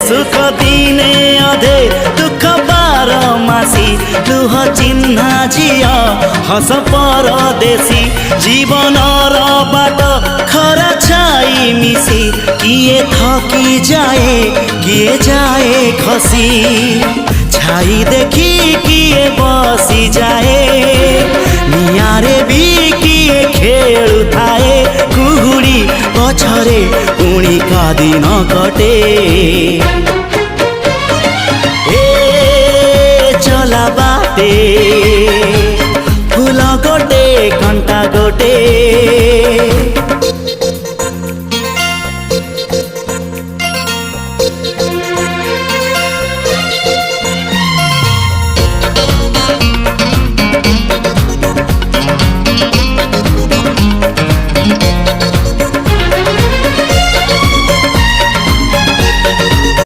सुख दिने अधे दुख बार मासी लुह चिन्हा झिया हस परदेशी जीवन बाट खरा छाई मिसी किए थकी जाए किए जाए खसी छाई देखी किए बसी जाए नियारे भी किए खेलु थाए कुहुड़ी पछरे पुणी का दिन कटे ए चला बाटे फूल गोटे घंटा गोटे